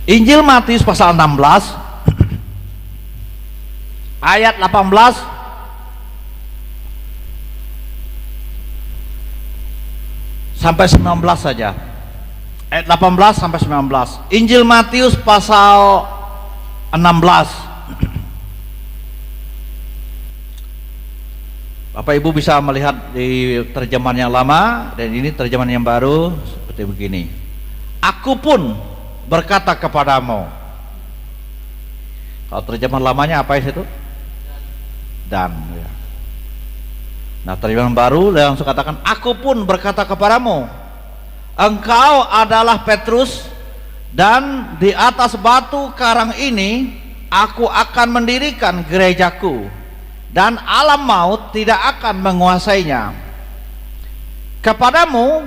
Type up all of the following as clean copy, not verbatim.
Injil Matius pasal 16 ayat 18 sampai 19 saja. Ayat 18 sampai 19. Injil Matius pasal 16. Bapak Ibu bisa melihat di terjemahan yang lama dan ini terjemahan yang baru seperti begini. Aku pun berkata kepadamu. Kalau terjemahan lamanya apa itu? Dan ya. Nah, terjemahan baru langsung katakan, aku pun berkata kepadamu, engkau adalah Petrus, dan di atas batu karang ini aku akan mendirikan gerejaku, dan alam maut tidak akan menguasainya. Kepadamu,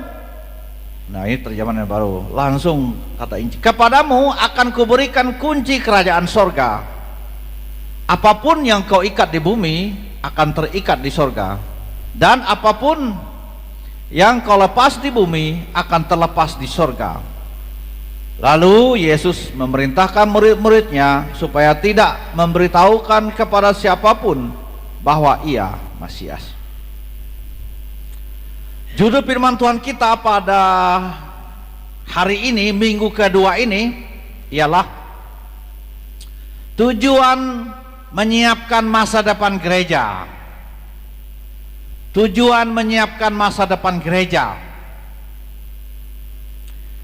nah ini terjemahan yang baru, langsung kata Injil, kepadamu akan kuberikan kunci kerajaan sorga. Apapun yang kau ikat di bumi akan terikat di sorga, dan apapun yang kau lepas di bumi akan terlepas di sorga. Lalu Yesus memerintahkan murid-muridnya supaya tidak memberitahukan kepada siapapun bahwa ia Masias. Judul firman Tuhan kita pada hari ini, minggu kedua ini, ialah tujuan menyiapkan masa depan gereja. Tujuan menyiapkan masa depan gereja.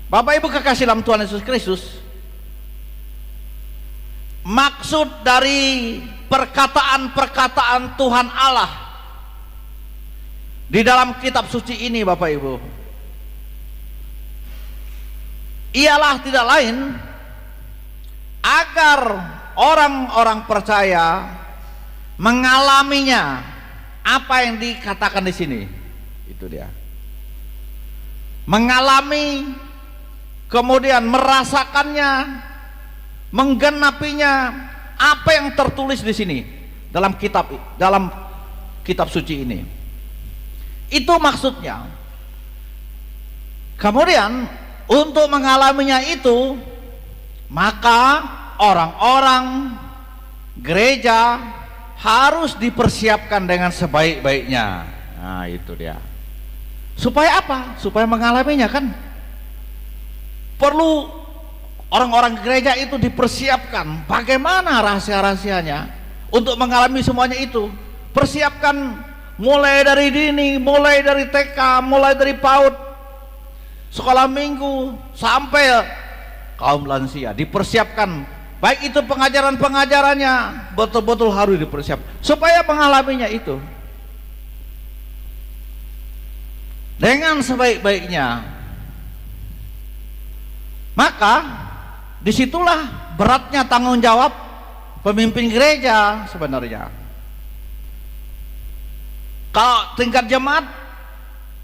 Bapak Ibu kekasih dalam Tuhan Yesus Kristus, maksud dari perkataan-perkataan Tuhan Allah di dalam kitab suci ini, Bapak Ibu, ialah tidak lain agar orang-orang percaya mengalaminya apa yang dikatakan di sini. Itu dia. Mengalami, kemudian merasakannya, menggenapinya apa yang tertulis di sini dalam kitab suci ini. Itu maksudnya. Kemudian untuk mengalaminya itu, maka orang-orang gereja harus dipersiapkan dengan sebaik-baiknya. Nah, itu dia. Supaya apa? Supaya mengalaminya kan. Perlu orang-orang gereja itu dipersiapkan. Bagaimana rahasia-rahasianya untuk mengalami semuanya itu? Persiapkan mulai dari dini, mulai dari TK, mulai dari PAUD, sekolah minggu, sampai kaum lansia. Dipersiapkan. Baik itu pengajaran-pengajarannya betul-betul harus dipersiapkan supaya mengalaminya itu dengan sebaik-baiknya. Maka disitulah beratnya tanggung jawab pemimpin gereja sebenarnya. Kalau tingkat jemaat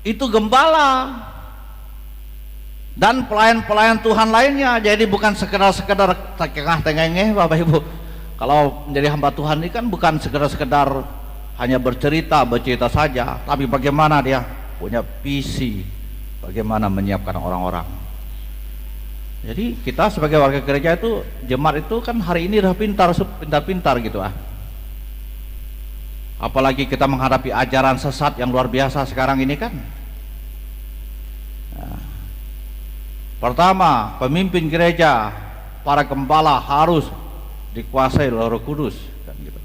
itu gembala dan pelayan-pelayan Tuhan lainnya, jadi bukan sekedar tengah-tengah Bapak Ibu. Kalau menjadi hamba Tuhan ini kan bukan sekedar hanya bercerita saja, tapi bagaimana dia punya visi, bagaimana menyiapkan orang-orang. Jadi kita sebagai warga gereja itu, jemaat itu kan hari ini udah pintar gitu ah. Apalagi kita menghadapi ajaran sesat yang luar biasa sekarang ini kan. Pertama, pemimpin gereja, para gembala harus dikuasai oleh Roh Kudus, kan gitu.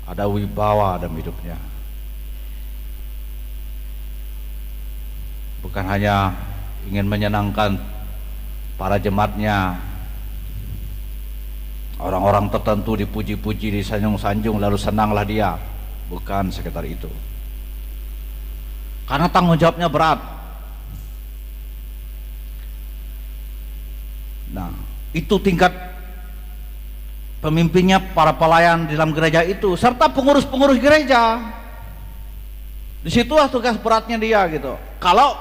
Ada wibawa dalam hidupnya. Bukan hanya ingin menyenangkan para jemaatnya, orang-orang tertentu dipuji-puji, disanjung-sanjung, lalu senanglah dia. Bukan sekitar itu. Karena tanggung jawabnya berat. Nah, itu tingkat pemimpinnya, para pelayan di dalam gereja itu, serta pengurus-pengurus gereja. Disitulah tugas beratnya dia gitu. Kalau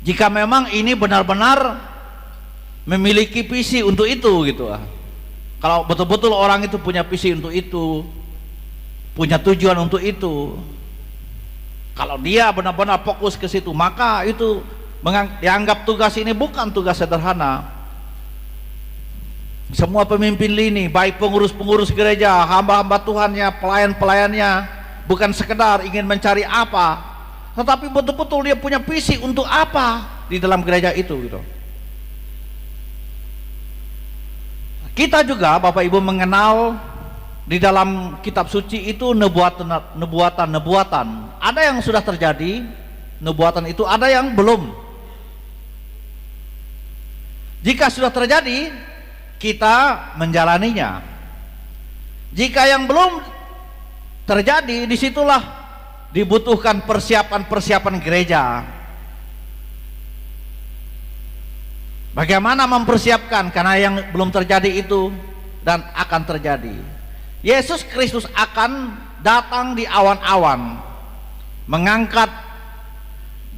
jika memang ini benar-benar memiliki visi untuk itu gitu. Kalau betul-betul orang itu punya visi untuk itu, punya tujuan untuk itu, kalau dia benar-benar fokus ke situ, maka itu dianggap tugas ini bukan tugas sederhana, Semua pemimpin lini, baik pengurus-pengurus gereja, hamba-hamba Tuhannya, pelayan-pelayannya, bukan sekedar ingin mencari apa, tetapi betul-betul dia punya visi untuk apa di dalam gereja itu gitu. Kita juga Bapak Ibu mengenal di dalam kitab suci itu nubuatan. Ada yang sudah terjadi, nubuatan itu ada yang belum. Jika sudah terjadi, kita menjalaninya. Jika yang belum terjadi, disitulah dibutuhkan persiapan gereja. Bagaimana mempersiapkan, karena yang belum terjadi itu dan akan terjadi. Yesus Kristus akan datang di awan-awan, mengangkat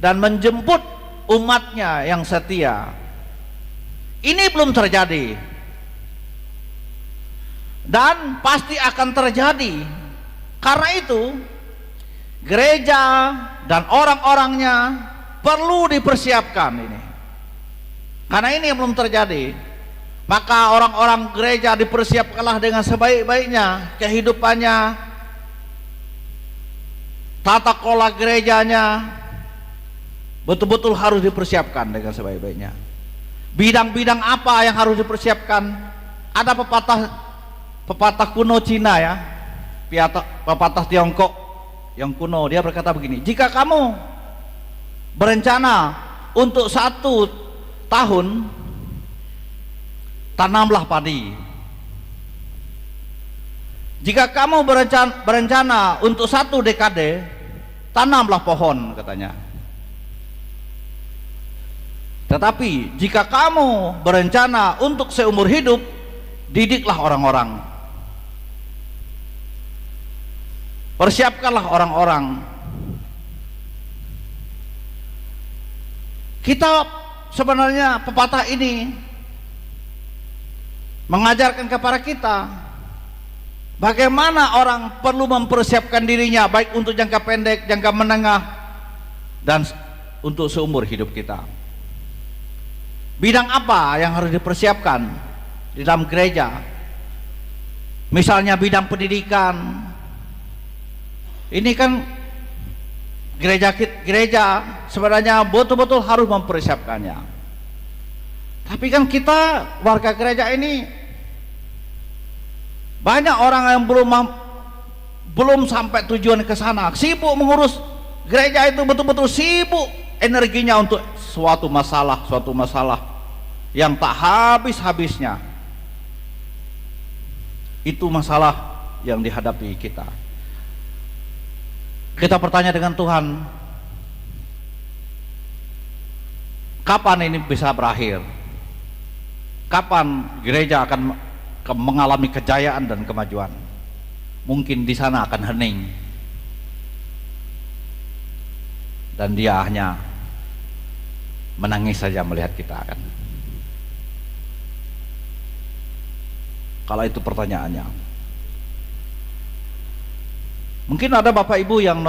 dan menjemput umatnya yang setia. Ini belum terjadi dan pasti akan terjadi. Karena itu gereja dan orang-orangnya perlu dipersiapkan ini. Karena ini yang belum terjadi, maka orang-orang gereja dipersiapkanlah dengan sebaik-baiknya kehidupannya, tata kelola gerejanya betul-betul harus dipersiapkan dengan sebaik-baiknya. Bidang-bidang apa yang harus dipersiapkan? Ada pepatah kuno Cina ya, pepatah Tiongkok yang kuno, dia berkata begini: jika kamu berencana untuk 1 tahun, tanamlah padi. Jika kamu berencana untuk 1 dekade, tanamlah pohon, katanya. Tetapi jika kamu berencana untuk seumur hidup, didiklah orang-orang. Persiapkanlah orang-orang. Kita sebenarnya pepatah ini mengajarkan kepada kita bagaimana orang perlu mempersiapkan dirinya, baik untuk jangka pendek, jangka menengah, dan untuk seumur hidup kita. Bidang apa yang harus dipersiapkan di dalam gereja? Misalnya bidang pendidikan. Ini kan gereja sebenarnya betul-betul harus mempersiapkannya. Tapi kan kita warga gereja ini banyak orang yang belum sampai tujuan ke sana, sibuk mengurus gereja itu, betul-betul sibuk energinya untuk suatu masalah yang tak habis-habisnya. Itu masalah yang dihadapi kita. Kita bertanya dengan Tuhan, kapan ini bisa berakhir? Kapan gereja akan mengalami kejayaan dan kemajuan? Mungkin di sana akan hening, dan dia hanya menangis saja melihat kita kan. Kalau itu pertanyaannya. Mungkin ada Bapak Ibu yang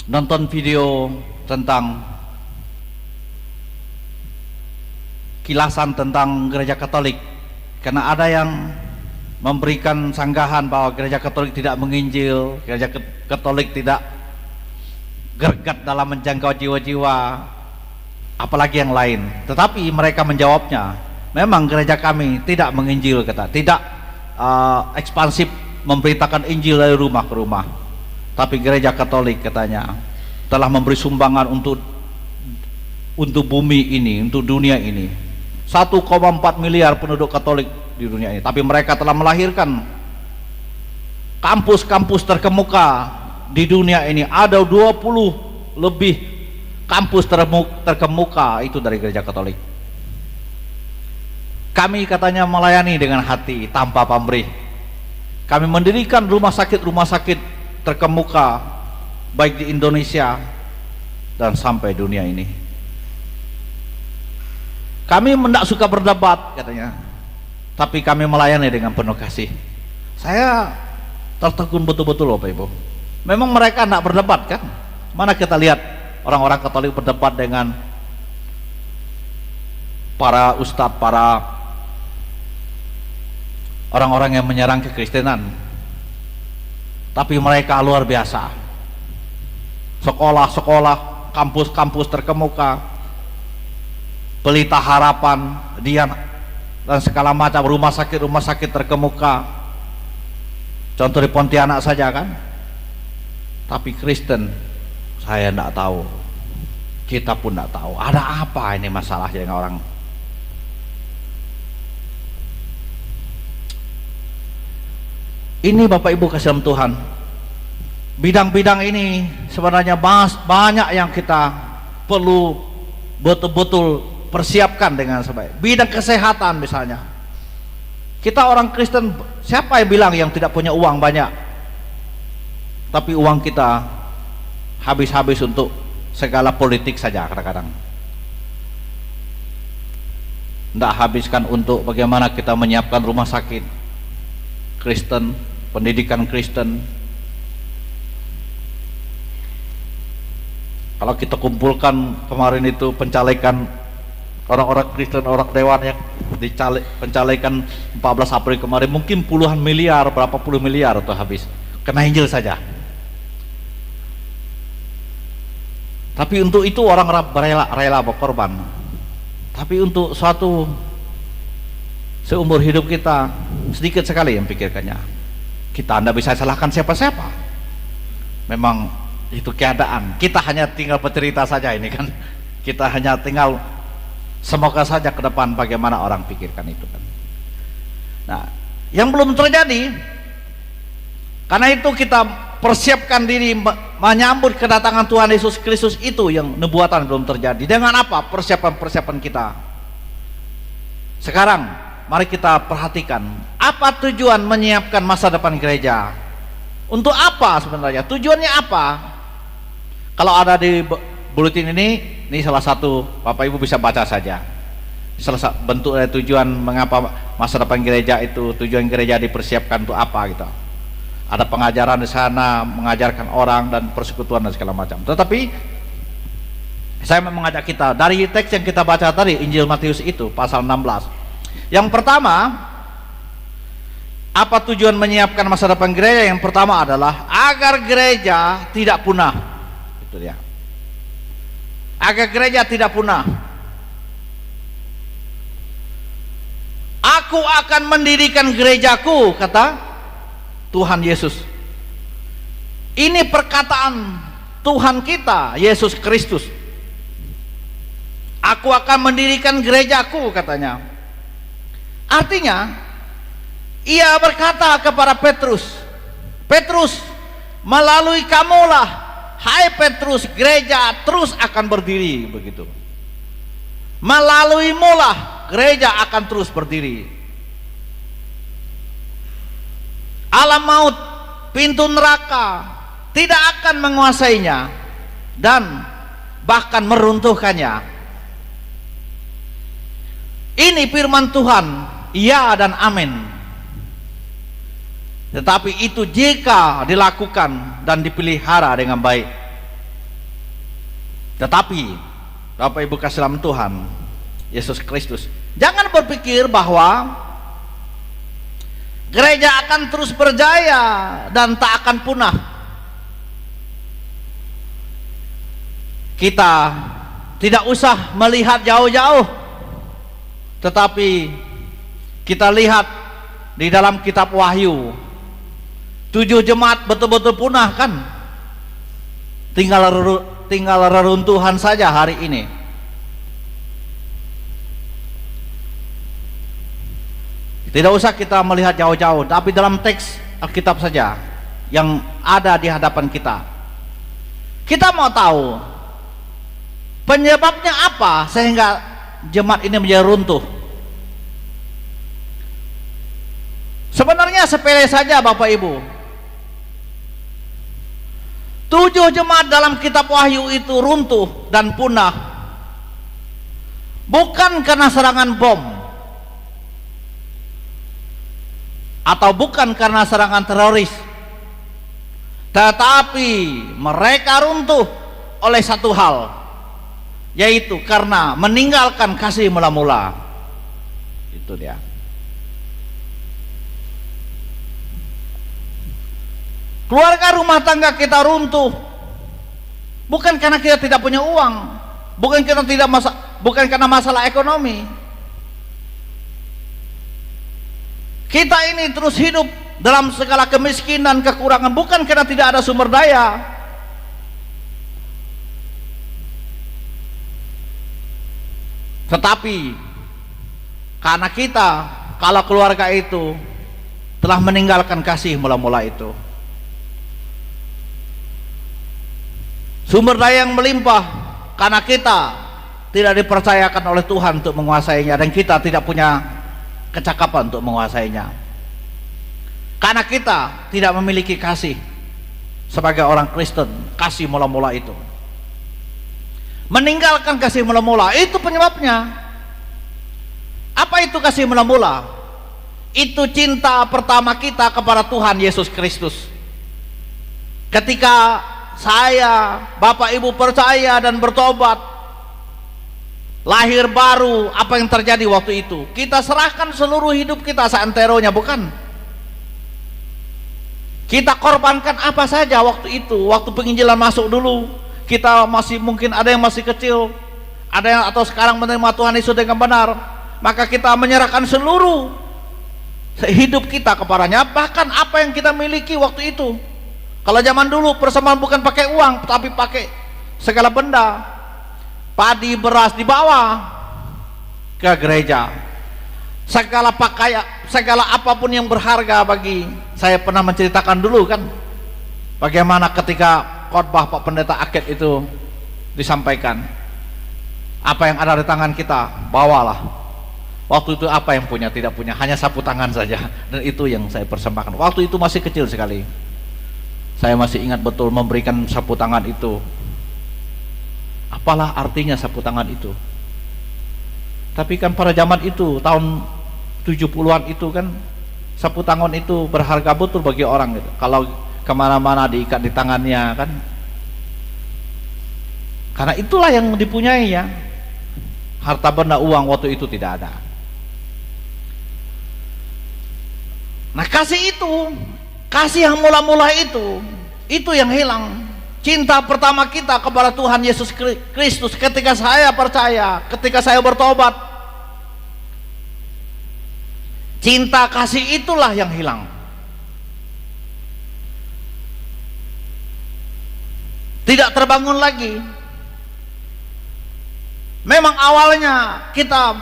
nonton video tentang kilasan tentang gereja Katolik, karena ada yang memberikan sanggahan bahwa gereja Katolik tidak menginjil, gereja Katolik tidak gergat dalam menjangkau jiwa-jiwa, apalagi yang lain. Tetapi mereka menjawabnya, memang gereja kami tidak menginjil, tidak ekspansif memberitakan Injil dari rumah ke rumah. Tapi gereja Katolik, katanya, telah memberi sumbangan untuk bumi ini, untuk dunia ini. 1,4 miliar penduduk Katolik di dunia ini. Tapi mereka telah melahirkan kampus-kampus terkemuka di dunia ini. Ada 20 lebih kampus terkemuka itu dari gereja Katolik. Kami, katanya, melayani dengan hati tanpa pamrih. Kami mendirikan rumah sakit terkemuka baik di Indonesia dan sampai dunia ini. Kami tidak suka berdebat, katanya, tapi kami melayani dengan penuh kasih. Saya tertegun betul-betul, Bapak Ibu. Memang mereka tidak berdebat kan? Mana kita lihat orang-orang Katolik berdebat dengan para ustadz, para orang-orang yang menyerang kekristenan, tapi mereka luar biasa. Sekolah-sekolah, kampus-kampus terkemuka, Pelita Harapan, Dian, dan segala macam rumah sakit terkemuka. Contoh di Pontianak saja kan. Tapi Kristen, saya tidak tahu, kita pun tidak tahu ada apa ini masalahnya dengan orang. Ini Bapak Ibu kasih dalam Tuhan, bidang-bidang ini sebenarnya banyak yang kita perlu betul-betul persiapkan dengan sebaik. Bidang kesehatan misalnya, kita orang Kristen, siapa yang bilang yang tidak punya uang banyak, tapi uang kita habis-habis untuk segala politik saja. Kadang-kadang tidak habiskan untuk bagaimana kita menyiapkan rumah sakit Kristen, pendidikan Kristen. Kalau kita kumpulkan kemarin itu pencalekan orang-orang Kristen, orang dewan yang pencalekan 14 April kemarin, mungkin puluhan miliar, berapa puluh miliar itu habis kena Injil saja. Tapi untuk itu orang rela berkorban. Tapi untuk suatu seumur hidup kita sedikit sekali yang pikirkannya. Kita tidak bisa salahkan siapa-siapa. Memang itu keadaan. Kita hanya tinggal bercerita saja ini kan. Kita hanya tinggal semoga saja ke depan bagaimana orang pikirkan itu kan. Nah, yang belum terjadi, karena itu kita persiapkan diri menyambut kedatangan Tuhan Yesus Kristus itu yang nubuatan belum terjadi. Dengan apa? Persiapan kita. Sekarang mari kita perhatikan apa tujuan menyiapkan masa depan gereja. Untuk apa sebenarnya? Tujuannya apa? Kalau ada di buletin ini salah satu, Bapak Ibu bisa baca saja. Salah satu bentuk dari tujuan mengapa masa depan gereja itu, tujuan gereja dipersiapkan untuk apa gitu. Ada pengajaran di sana, mengajarkan orang dan persekutuan dan segala macam. Tetapi saya mau mengajak kita dari teks yang kita baca tadi, Injil Matius itu pasal 16. Yang pertama, apa tujuan menyiapkan masa depan gereja? Yang pertama adalah agar gereja tidak punah. Itu dia. Agar gereja tidak punah. Aku akan mendirikan gerejaku, kata Tuhan Yesus. Ini perkataan Tuhan kita, Yesus Kristus. Aku akan mendirikan gerejaku, katanya. Artinya, ia berkata kepada Petrus, Petrus, melalui kamulah, hai Petrus, gereja terus akan berdiri, begitu. Melalui mulah, gereja akan terus berdiri. Alam maut, pintu neraka tidak akan menguasainya dan bahkan meruntuhkannya. Ini firman Tuhan, ya dan amin. Tetapi itu jika dilakukan dan dipelihara dengan baik. Tetapi Bapak Ibu kasih dalam Tuhan Yesus Kristus, jangan berpikir bahwa gereja akan terus berjaya dan tak akan punah. Kita tidak usah melihat jauh-jauh, tetapi kita lihat di dalam kitab Wahyu, 7 jemaat betul-betul punah kan? Tinggal reruntuhan saja hari ini. Tidak usah kita melihat jauh-jauh, tapi dalam teks Alkitab saja yang ada di hadapan kita. Kita mau tahu penyebabnya apa sehingga jemaat ini menjadi runtuh. Sebenarnya sepele saja Bapak Ibu. 7 jemaat dalam kitab Wahyu itu runtuh dan punah bukan karena serangan bom, atau bukan karena serangan teroris, tetapi mereka runtuh oleh satu hal, yaitu karena meninggalkan kasih mula-mula. Itu dia. Keluarga rumah tangga kita runtuh, bukan karena kita tidak punya uang, bukan karena masalah ekonomi. Kita ini terus hidup dalam segala kemiskinan, kekurangan, bukan karena tidak ada sumber daya. Tetapi karena kita, kalau keluarga itu telah meninggalkan kasih mula-mula itu, sumber daya yang melimpah, karena kita tidak dipercayakan oleh Tuhan untuk menguasainya, dan kita tidak punya kecakapan untuk menguasainya, karena kita tidak memiliki kasih sebagai orang Kristen. Kasih mula-mula itu, meninggalkan kasih mula-mula itu penyebabnya. Apa itu kasih mula-mula? Itu cinta pertama kita kepada Tuhan Yesus Kristus. Ketika saya, Bapak Ibu percaya dan bertobat, lahir baru, apa yang terjadi waktu itu? Kita serahkan seluruh hidup kita seanteronya, bukan? Kita korbankan apa saja waktu itu. Waktu penginjilan masuk dulu, kita masih mungkin ada yang masih kecil, ada yang atau sekarang menerima Tuhan Yesus dengan benar, maka kita menyerahkan seluruh hidup kita kepadanya, bahkan apa yang kita miliki waktu itu. Kalau zaman dulu persembahan bukan pakai uang, tapi pakai segala benda, padi, beras dibawa ke gereja, segala pakaian, segala apapun yang berharga. Bagi saya pernah menceritakan dulu kan, bagaimana ketika khotbah Pak Pendeta Akid itu disampaikan, apa yang ada di tangan kita bawalah. Waktu itu apa yang punya, tidak punya, hanya sapu tangan saja, dan itu yang saya persembahkan. Waktu itu masih kecil sekali. Saya masih ingat betul memberikan sapu tangan itu. Apalah artinya sapu tangan itu? Tapi kan pada zaman itu, tahun 70-an itu kan, sapu tangan itu berharga betul bagi orang gitu. Kalau kemana-mana diikat di tangannya kan. Karena itulah yang dipunyainya. Harta benda uang waktu itu tidak ada. Nah, kasih itu, kasih yang mula-mula itu yang hilang. Cinta pertama kita kepada Tuhan Yesus Kristus ketika saya percaya, ketika saya bertobat, cinta kasih itulah yang hilang. Tidak terbangun lagi. Memang awalnya kita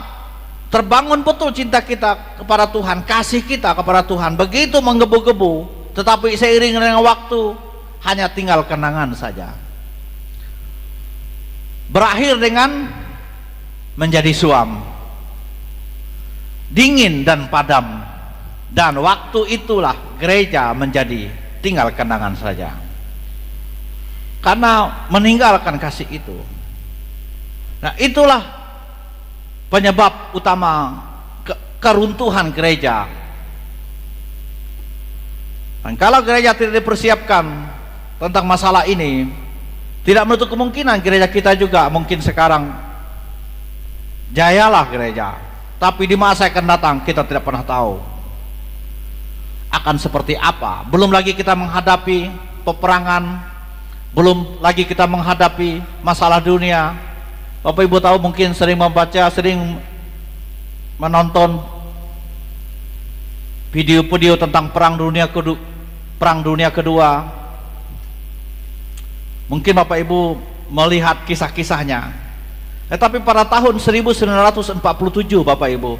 terbangun betul cinta kita kepada Tuhan, kasih kita kepada Tuhan begitu menggebu-gebu, tetapi seiring dengan waktu hanya tinggal kenangan saja. Berakhir dengan menjadi suam, dingin dan padam, dan waktu itulah gereja menjadi tinggal kenangan saja, karena meninggalkan kasih itu. Nah, itulah penyebab utama keruntuhan gereja. Dan kalau gereja tidak dipersiapkan tentang masalah ini, tidak menutup kemungkinan gereja kita juga mungkin sekarang jayalah gereja, tapi di masa yang akan datang kita tidak pernah tahu akan seperti apa. Belum lagi kita menghadapi peperangan, belum lagi kita menghadapi masalah dunia. Bapak Ibu tahu, mungkin sering membaca, sering menonton video-video tentang perang dunia kedua. Mungkin Bapak Ibu melihat kisah-kisahnya. Tetapi pada tahun 1947 Bapak Ibu,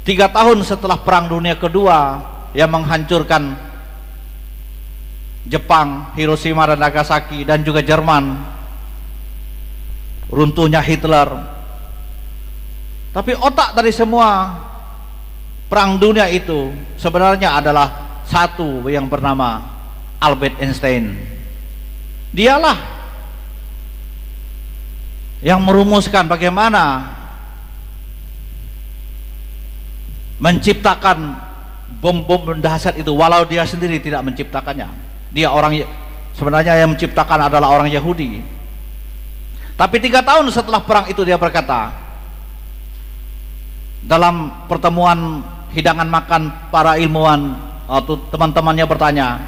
3 tahun setelah perang dunia kedua yang menghancurkan Jepang, Hiroshima dan Nagasaki, dan juga Jerman, runtuhnya Hitler. Tapi otak dari semua perang dunia itu sebenarnya adalah satu yang bernama Albert Einstein. Dialah yang merumuskan bagaimana menciptakan bom-bom dahsyat itu, walau dia sendiri tidak menciptakannya. Dia sebenarnya yang menciptakan adalah orang Yahudi. Tapi 3 tahun setelah perang itu dia berkata, dalam pertemuan hidangan makan para ilmuwan, waktu teman-temannya bertanya,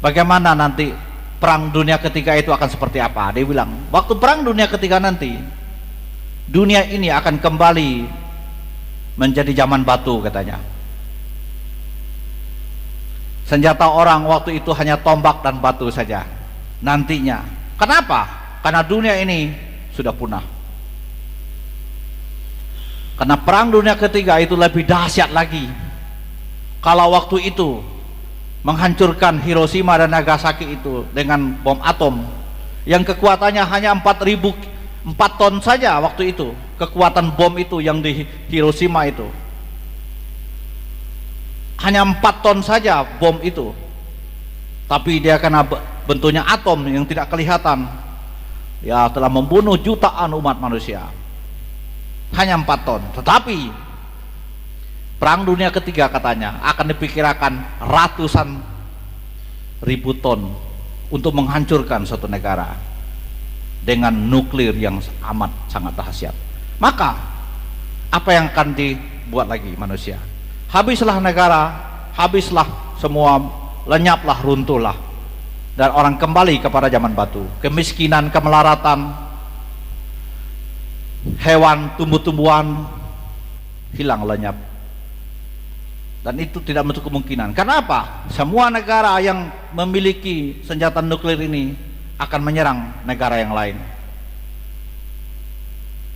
Bagaimana nanti perang dunia ketiga itu akan seperti apa? Dia bilang, waktu perang dunia ketiga nanti, dunia ini akan kembali menjadi zaman batu katanya. Senjata orang waktu itu hanya tombak dan batu saja nantinya. Kenapa? Karena dunia ini sudah punah. Karena perang dunia ketiga itu lebih dahsyat lagi. Kalau waktu itu menghancurkan Hiroshima dan Nagasaki itu dengan bom atom yang kekuatannya hanya 4 ton saja waktu itu, kekuatan bom itu yang di Hiroshima itu hanya 4 ton saja bom itu, tapi dia karena bentuknya atom yang tidak kelihatan ya telah membunuh jutaan umat manusia. Hanya 4 ton, tetapi perang dunia ketiga katanya akan diperkirakan ratusan ribu ton untuk menghancurkan suatu negara dengan nuklir yang amat sangat dahsyat. Maka apa yang akan dibuat lagi manusia? Habislah negara, habislah semua, lenyaplah, runtuhlah, dan orang kembali kepada zaman batu. Kemiskinan, kemelaratan, hewan, tumbuh-tumbuhan hilang, lenyap. Dan itu tidak menutup kemungkinan. Karena apa? Semua negara yang memiliki senjata nuklir ini akan menyerang negara yang lain.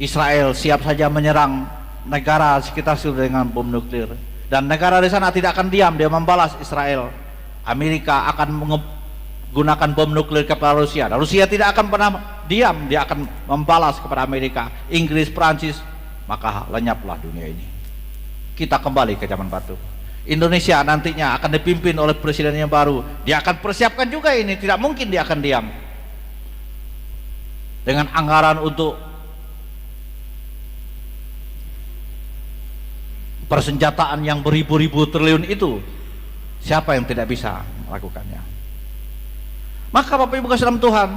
Israel siap saja menyerang negara sekitar situ dengan bom nuklir, dan negara di sana tidak akan diam, dia membalas Israel. Amerika akan menggunakan bom nuklir kepada Rusia, dan Rusia tidak akan pernah diam, dia akan membalas kepada Amerika, Inggris, Prancis. Maka lenyaplah dunia ini, kita kembali ke zaman batu. Indonesia nantinya akan dipimpin oleh presiden yang baru, dia akan persiapkan juga ini, tidak mungkin dia akan diam. Dengan anggaran untuk persenjataan yang beribu-ribu triliun itu, siapa yang tidak bisa melakukannya? Maka Bapak Ibu kasih dalam Tuhan,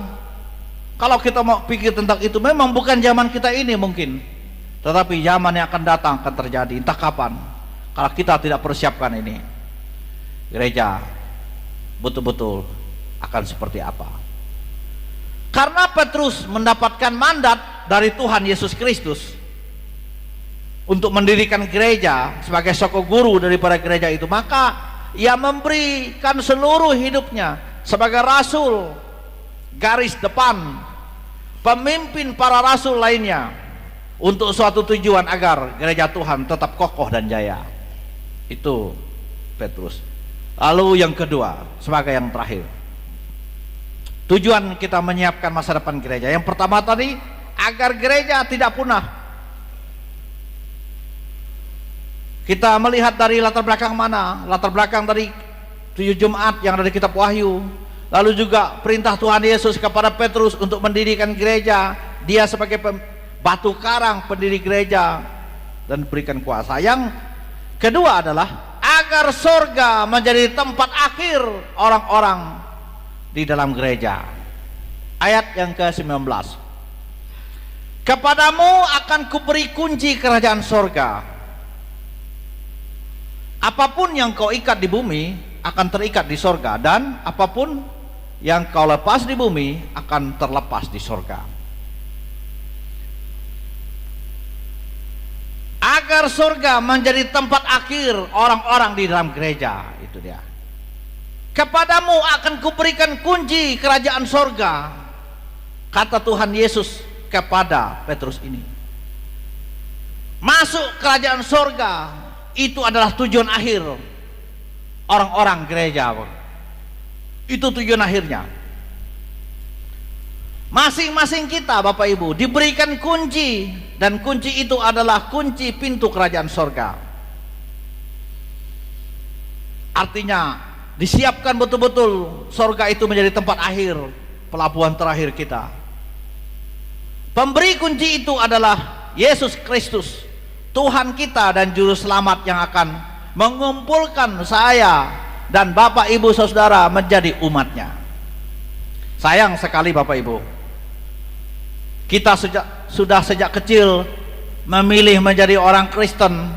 kalau kita mau pikir tentang itu, memang bukan zaman kita ini mungkin, tetapi zaman yang akan datang akan terjadi, entah kapan. Kalau kita tidak persiapkan ini, gereja betul-betul akan seperti apa? Karena Petrus mendapatkan mandat dari Tuhan Yesus Kristus untuk mendirikan gereja sebagai soko guru daripada gereja itu, maka ia memberikan seluruh hidupnya sebagai rasul garis depan, pemimpin para rasul lainnya, untuk suatu tujuan agar gereja Tuhan tetap kokoh dan jaya. Itu Petrus. Lalu yang kedua, sebagai yang terakhir, tujuan kita menyiapkan masa depan gereja. Yang pertama tadi, agar gereja tidak punah. Kita melihat dari latar belakang mana? Latar belakang dari 7 Jumat yang ada di kitab Wahyu. Lalu juga perintah Tuhan Yesus kepada Petrus untuk mendirikan gereja. Dia sebagai batu karang pendiri gereja dan berikan kuasa. Yang kedua adalah agar surga menjadi tempat akhir orang-orang di dalam gereja. Ayat yang ke-19, kepadamu akan kuberi kunci kerajaan surga. Apapun yang kau ikat di bumi akan terikat di surga, dan apapun yang kau lepas di bumi akan terlepas di surga. Agar surga menjadi tempat akhir orang-orang di dalam gereja, itu dia. Kepadamu akan kuberikan kunci kerajaan surga, kata Tuhan Yesus kepada Petrus ini. Masuk kerajaan surga itu adalah tujuan akhir orang-orang gereja. Itu tujuan akhirnya. Masing-masing kita Bapak Ibu diberikan kunci, dan kunci itu adalah kunci pintu kerajaan surga. Artinya disiapkan betul-betul surga itu menjadi tempat akhir, pelabuhan terakhir kita. Pemberi kunci itu adalah Yesus Kristus, Tuhan kita dan Juru Selamat, yang akan mengumpulkan saya dan Bapak Ibu Saudara menjadi umatnya. Sayang sekali Bapak Ibu, kita sudah sejak kecil memilih menjadi orang Kristen,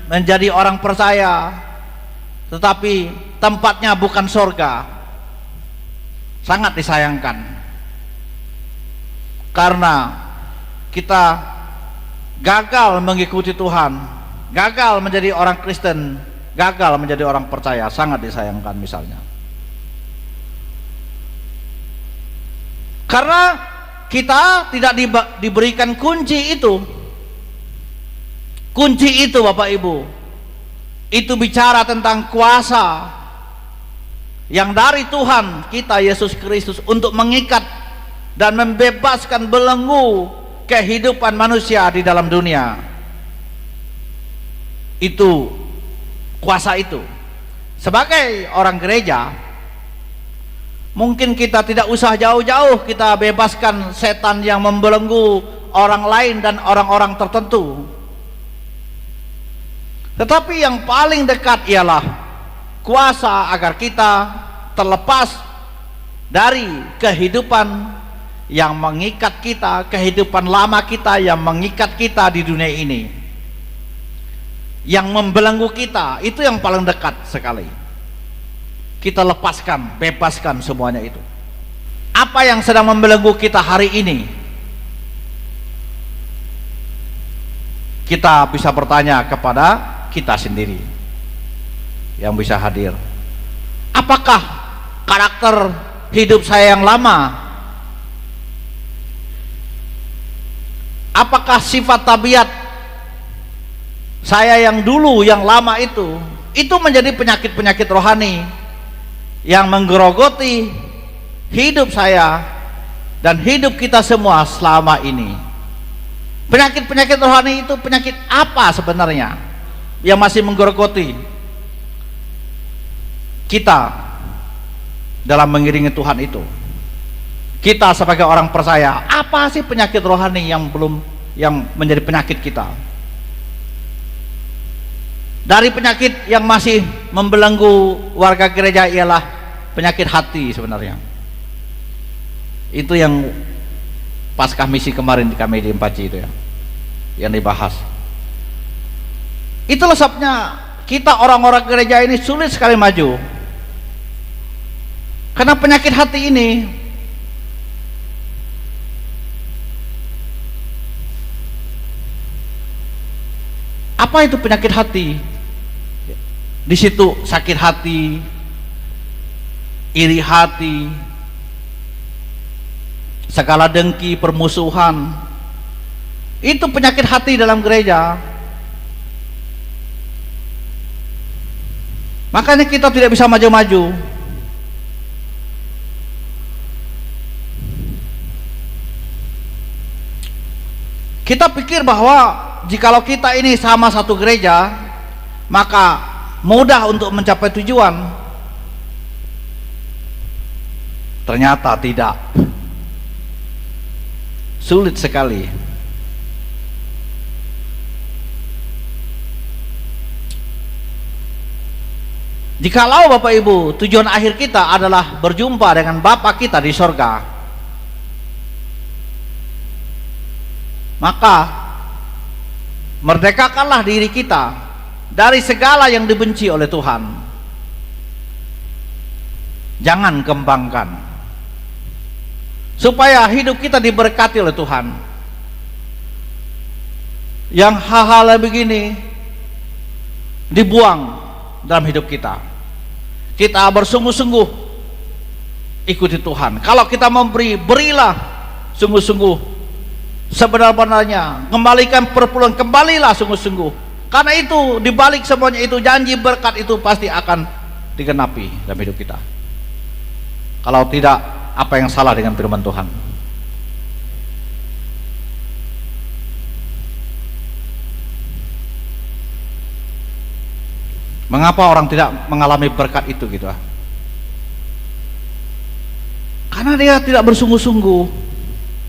menjadi orang percaya, tetapi tempatnya bukan surga. Sangat disayangkan karena kita gagal mengikuti Tuhan, gagal menjadi orang Kristen, gagal menjadi orang percaya. Sangat disayangkan misalnya, karena kita tidak diberikan kunci itu. Kunci itu Bapak Ibu, itu bicara tentang kuasa yang dari Tuhan kita Yesus Kristus untuk mengikat dan membebaskan belenggu kehidupan manusia di dalam dunia. Itu kuasa itu. Sebagai orang gereja, mungkin kita tidak usah jauh-jauh kita bebaskan setan yang membelenggu orang lain dan orang-orang tertentu. Tetapi yang paling dekat ialah kuasa agar kita terlepas dari kehidupan yang mengikat kita, kehidupan lama kita yang mengikat kita di dunia ini, yang membelenggu kita. Itu yang paling dekat sekali. Kita lepaskan, bebaskan semuanya itu. Apa yang sedang membelenggu kita hari ini? Kita bisa bertanya kepada kita sendiri yang bisa hadir. Apakah karakter hidup saya yang lama? Apakah sifat tabiat saya yang dulu, yang lama itu menjadi penyakit-penyakit rohani yang menggerogoti hidup saya dan hidup kita semua selama ini? Penyakit-penyakit rohani itu penyakit apa sebenarnya yang masih menggerogoti kita dalam mengiringi Tuhan itu? Kita sebagai orang percaya, apa sih penyakit rohani yang menjadi penyakit kita? Dari penyakit yang masih membelenggu warga gereja ialah penyakit hati sebenarnya. Itu yang Paskah misi kemarin kami di Empaci itu ya, yang dibahas. Itulah sebabnya kita orang-orang gereja ini sulit sekali maju, karena penyakit hati ini. Apa itu penyakit hati? Di situ sakit hati, iri hati, segala dengki, permusuhan. Itu penyakit hati dalam gereja. Makanya kita tidak bisa maju-maju. Kita pikir bahwa jikalau kita ini sama satu gereja, maka mudah untuk mencapai tujuan. Ternyata tidak. Sulit sekali. Jikalau Bapak Ibu tujuan akhir kita adalah berjumpa dengan Bapa kita di sorga, maka merdekakanlah diri kita dari segala yang dibenci oleh Tuhan. Jangan kembangkan, supaya hidup kita diberkati oleh Tuhan. Yang hal-hal begini dibuang dalam hidup kita. Kita bersungguh-sungguh ikuti Tuhan. Kalau kita memberi, berilah sungguh-sungguh sebenar-benarnya. Kembalikan perpuluhan, kembalilah sungguh-sungguh. Karena itu dibalik semuanya itu, janji berkat itu pasti akan digenapi dalam hidup kita. Kalau tidak, apa yang salah dengan firman Tuhan? Mengapa orang tidak mengalami berkat itu gitu? Karena dia tidak bersungguh-sungguh.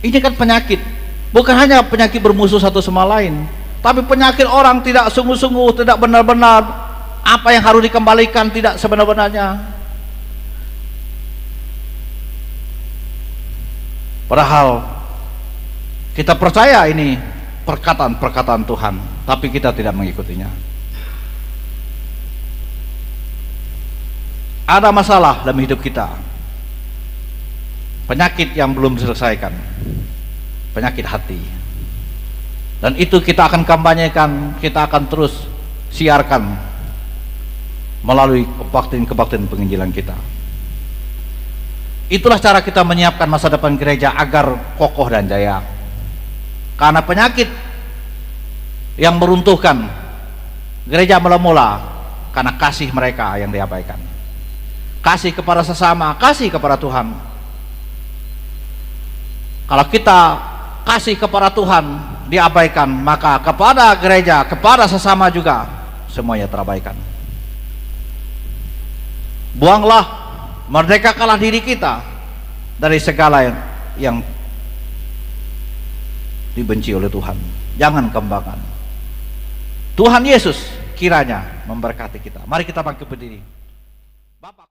Ini kan penyakit. Bukan hanya penyakit bermusuh satu sama lain, tapi penyakit orang tidak sungguh-sungguh, tidak benar-benar apa yang harus dikembalikan, tidak sebenar-benarnya. Padahal kita percaya ini perkataan-perkataan Tuhan, tapi kita tidak mengikutinya. ada masalah dalam hidup kita, penyakit yang belum diselesaikan, penyakit hati, dan itu kita akan kampanyekan, kita akan terus siarkan melalui kebaktian penginjilan kita. Itulah cara kita menyiapkan masa depan gereja agar kokoh dan jaya. Karena penyakit yang meruntuhkan gereja mula-mula karena kasih mereka yang diabaikan. Kasih kepada sesama, kasih kepada Tuhan. Kalau kita kasih kepada Tuhan diabaikan, maka kepada gereja, kepada sesama juga semuanya terabaikan. Buanglah, merdekakanlah diri kita dari segala yang dibenci oleh Tuhan. Jangan kembangkan. Tuhan Yesus kiranya memberkati kita. Mari kita bangkit berdiri. Bapak